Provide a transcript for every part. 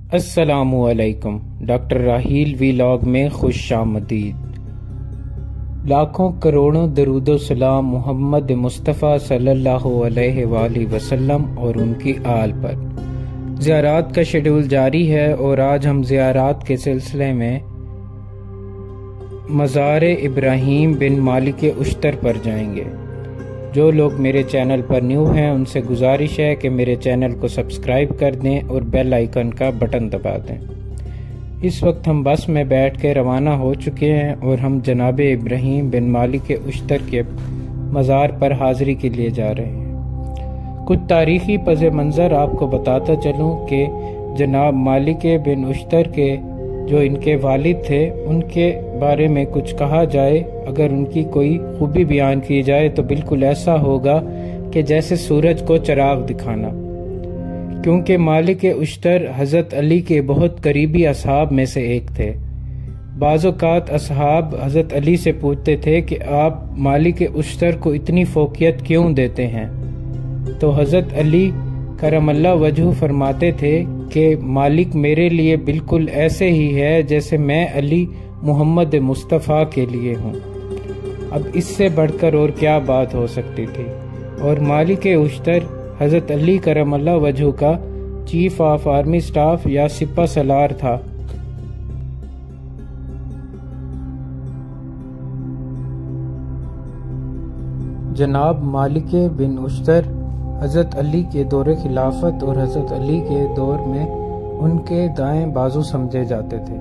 السلام علیکم۔ Doctor Raheel vlog میں خوش آمدید۔ لاکھوں کروڑوں درود و سلام محمد مصطفیٰ صلی اللہ علیہ وآلہ وسلم اور ان کی آل پر۔ زیارات کا شیڈول جاری ہے اور آج ہم زیارات کے سلسلے میں مزار ابراہیم بن مالک اشتر پر جائیں گے۔ جو لوگ میرے چینل پر نیو ہیں ان سے گزارش ہے کہ میرے چینل کو سبسکرائب کر دیں اور بیل آئیکن کا بٹن دبا دیں۔ اس وقت ہم بس میں بیٹھ کے روانہ ہو چکے ہیں اور ہم جناب ابراہیم بن مالک اشتر کے مزار پر حاضری کے لیے جا رہے ہیں۔ کچھ تاریخی پس منظر آپ کو بتاتا چلوں کہ جناب مالک بن اشتر کے جو ان کے والد تھے ان کے بارے میں کچھ کہا جائے، اگر ان کی کوئی خوبی بیان کی جائے تو بالکل ایسا ہوگا کہ جیسے سورج کو چراغ دکھانا، کیونکہ مالک اشتر حضرت علی کے بہت قریبی اصحاب میں سے ایک تھے۔ بعض اوقات اصحاب حضرت علی سے پوچھتے تھے کہ آپ مالک اشتر کو اتنی فوقیت کیوں دیتے ہیں، تو حضرت علی کرم اللہ وجہہ فرماتے تھے کہ مالک میرے لیے بالکل ایسے ہی ہے جیسے میں علی محمد مصطفیٰ کے لیے ہوں۔ اب اس سے بڑھ کر اور کیا بات ہو سکتی تھی، اور مالک اشتر حضرت علی کرم اللہ وجہہ کا چیف آف آرمی سٹاف یا سپہ سالار تھا۔ جناب مالک بن اشتر حضرت علی کے دور خلافت اور حضرت علی کے دور میں ان کے دائیں بازو سمجھے جاتے تھے،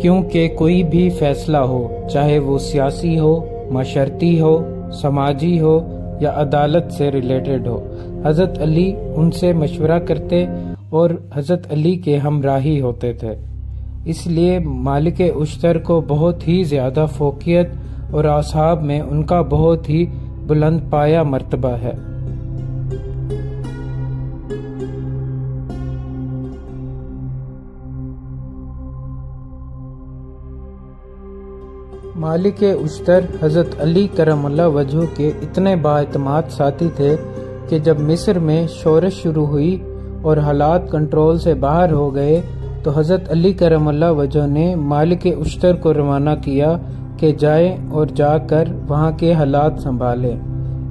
کیونکہ کوئی بھی فیصلہ ہو، چاہے وہ سیاسی ہو، معاشرتی ہو، سماجی ہو یا عدالت سے ریلیٹڈ ہو، حضرت علی ان سے مشورہ کرتے اور حضرت علی کے ہمراہی ہوتے تھے۔ اس لیے مالک اشتر کو بہت ہی زیادہ فوقیت اور اصحاب میں ان کا بہت ہی بلند پایہ مرتبہ ہے۔ مالک اشتر حضرت علی کرم اللہ وجہہ کے اتنے بااعتماد ساتھی تھے کہ جب مصر میں شورش شروع ہوئی اور حالات کنٹرول سے باہر ہو گئے تو حضرت علی کرم اللہ وجہہ نے مالک اشتر کو روانہ کیا کہ جائیں اور جا کر وہاں کے حالات سنبھالیں۔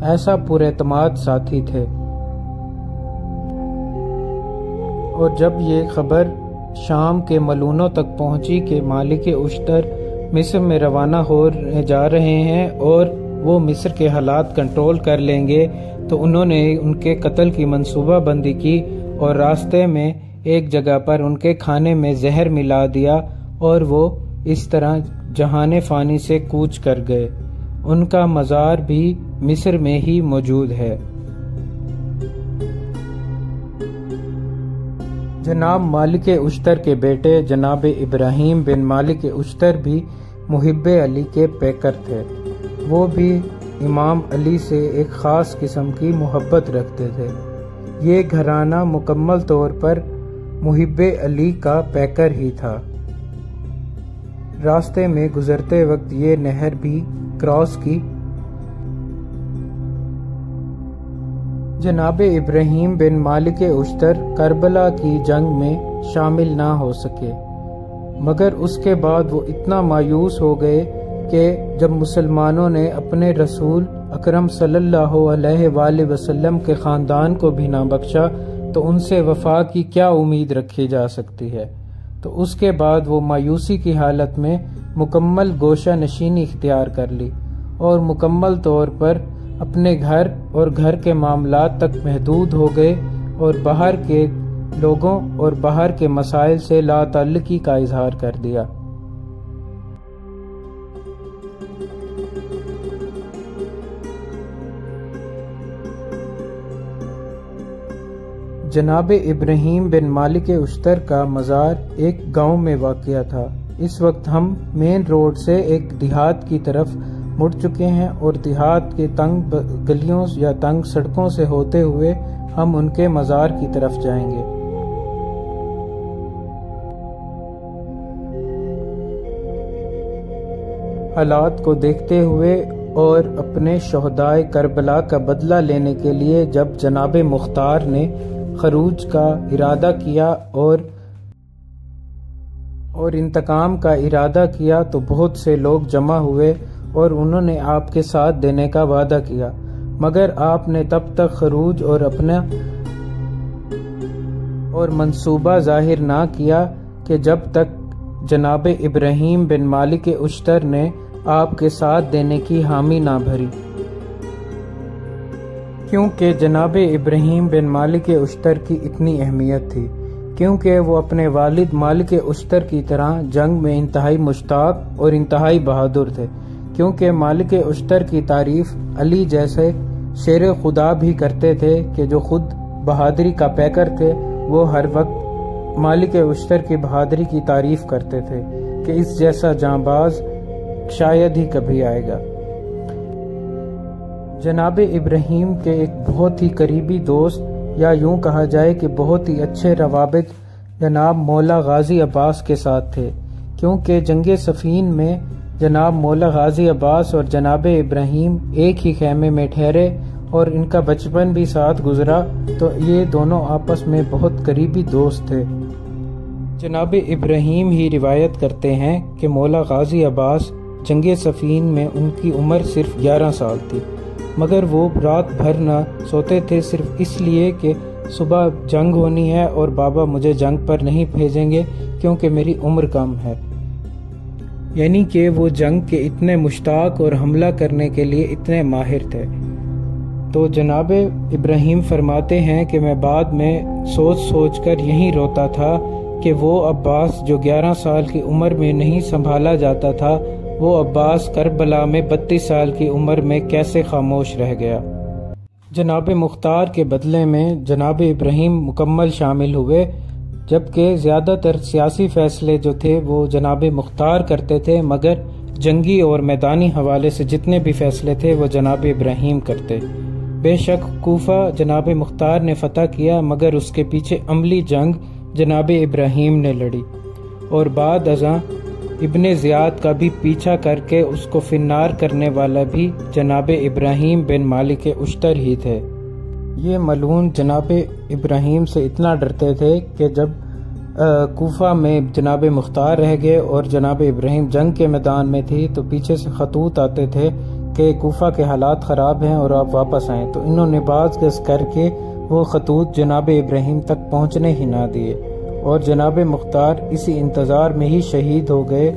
ایسا پر اعتماد ساتھی تھے، اور جب یہ خبر شام کے ملونوں تک پہنچی کہ مالک اشتر مصر میں روانہ ہونے جا رہے ہیں اور وہ مصر کے حالات کنٹرول کر لیں گے، تو انہوں نے ان کے قتل کی منصوبہ بندی کی اور راستے میں ایک جگہ پر ان کے کھانے میں زہر ملا دیا اور وہ اس طرح جہان فانی سے کوچ کر گئے۔ ان کا مزار بھی مصر میں ہی موجود ہے۔ جناب مالک اشتر کے بیٹے جناب ابراہیم بن مالک اشتر بھی محب علی کے پیکر تھے۔ وہ بھی امام علی سے ایک خاص قسم کی محبت رکھتے تھے۔ یہ گھرانہ مکمل طور پر محب علی کا پیکر ہی تھا۔ راستے میں گزرتے وقت یہ نہر بھی کراس کی۔ جناب ابراہیم بن مالک اشتر کربلا کی جنگ میں شامل نہ ہو سکے، مگر اس کے بعد وہ اتنا مایوس ہو گئے کہ جب مسلمانوں نے اپنے رسول اکرم صلی اللہ علیہ وآلہ وسلم کے خاندان کو بھی نہ بخشا تو ان سے وفا کی کیا امید رکھی جا سکتی ہے، تو اس کے بعد وہ مایوسی کی حالت میں مکمل گوشہ نشینی اختیار کر لی اور مکمل طور پر اپنے گھر اور گھر کے معاملات تک محدود ہو گئے اور باہر کے لوگوں اور باہر کے مسائل سے لا تعلقی کا اظہار کر دیا۔ جناب ابراہیم بن مالک اشتر کا مزار ایک گاؤں میں واقع تھا۔ اس وقت ہم مین روڈ سے ایک دیہات کی طرف مڑ چکے ہیں اور دیہات کے تنگ گلیوں یا تنگ سڑکوں سے ہوتے ہوئے ہم ان کے مزار کی طرف جائیں گے۔ حالات کو دیکھتے ہوئے اور اپنے شہدائے کربلا کا بدلہ لینے کے لیے جب جناب مختار نے خروج کا ارادہ کیا اور اور انتقام کا ارادہ کیا تو بہت سے لوگ جمع ہوئے اور انہوں نے آپ کے ساتھ دینے کا وعدہ کیا، مگر آپ نے تب تک خروج اور اپنا اور منصوبہ ظاہر نہ کیا کہ جب تک جناب ابراہیم بن مالک اشتر نے آپ کے ساتھ دینے کی حامی نہ بھری، کیونکہ جناب ابراہیم بن مالک اشتر کی اتنی اہمیت تھی، کیونکہ وہ اپنے والد مالک اشتر کی طرح جنگ میں انتہائی مشتاق اور انتہائی بہادر تھے، کیونکہ مالک اشتر کی تعریف علی جیسے شیر خدا بھی کرتے تھے کہ جو خود بہادری کا پیکر تھے، وہ ہر وقت مالک اشتر کی بہادری کی تعریف کرتے تھے کہ اس جیسا جانباز شاید ہی کبھی آئے گا۔ جناب ابراہیم کے ایک بہت ہی قریبی دوست، یا یوں کہا جائے کہ بہت ہی اچھے روابط جناب مولا غازی عباس کے ساتھ تھے، کیونکہ جنگ صفین میں جناب مولا غازی عباس اور جناب ابراہیم ایک ہی خیمے میں ٹھہرے اور ان کا بچپن بھی ساتھ گزرا، تو یہ دونوں آپس میں بہت قریبی دوست تھے۔ جناب ابراہیم ہی روایت کرتے ہیں کہ مولا غازی عباس جنگ صفین میں ان کی عمر صرف 11 سال تھی، مگر وہ رات بھر نہ سوتے تھے، صرف اس لیے کہ صبح جنگ ہونی ہے اور بابا مجھے جنگ پر نہیں بھیجیں گے کیونکہ میری عمر کم ہے، یعنی کہ وہ جنگ کے اتنے مشتاق اور حملہ کرنے کے لیے اتنے ماہر تھے۔ تو جناب ابراہیم فرماتے ہیں کہ میں بعد میں سوچ سوچ کر یہی روتا تھا کہ وہ عباس جو 11 سال کی عمر میں نہیں سنبھالا جاتا تھا، وہ عباس کربلا میں 32 سال کی عمر میں کیسے خاموش رہ گیا۔ جناب مختار کے بدلے میں جناب ابراہیم مکمل شامل ہوئے، جبکہ زیادہ تر سیاسی فیصلے جو تھے وہ جناب مختار کرتے تھے، مگر جنگی اور میدانی حوالے سے جتنے بھی فیصلے تھے وہ جناب ابراہیم کرتے۔ بے شک کوفہ جناب مختار نے فتح کیا، مگر اس کے پیچھے عملی جنگ جناب ابراہیم نے لڑی، اور بعد ازاں ابن زیاد کا بھی پیچھا کر کے اس کو فنار کرنے والا بھی جناب ابراہیم بن مالک اشتر ہی تھے۔ یہ ملعون جناب ابراہیم سے اتنا ڈرتے تھے کہ جب کوفہ میں جناب مختار رہ گئے اور جناب ابراہیم جنگ کے میدان میں تھی تو پیچھے سے خطوط آتے تھے کہ کوفہ کے حالات خراب ہیں اور آپ واپس آئیں، تو انہوں نے باز گز کر کے وہ خطوط جناب ابراہیم تک پہنچنے ہی نہ دیے، اور جناب مختار اسی انتظار میں ہی شہید ہو گئے۔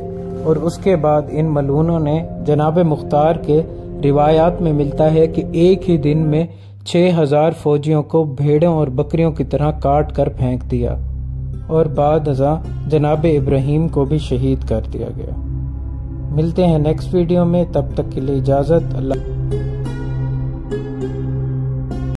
اور اس کے بعد ان ملعونوں نے جناب مختار کے روایات میں ملتا ہے کہ ایک ہی دن میں 6000 فوجیوں کو بھیڑوں اور بکریوں کی طرح کاٹ کر پھینک دیا، اور بعد ازاں جناب ابراہیم کو بھی شہید کر دیا گیا۔ ملتے ہیں نیکسٹ ویڈیو میں، تب تک کے لیے اجازت، اللہ۔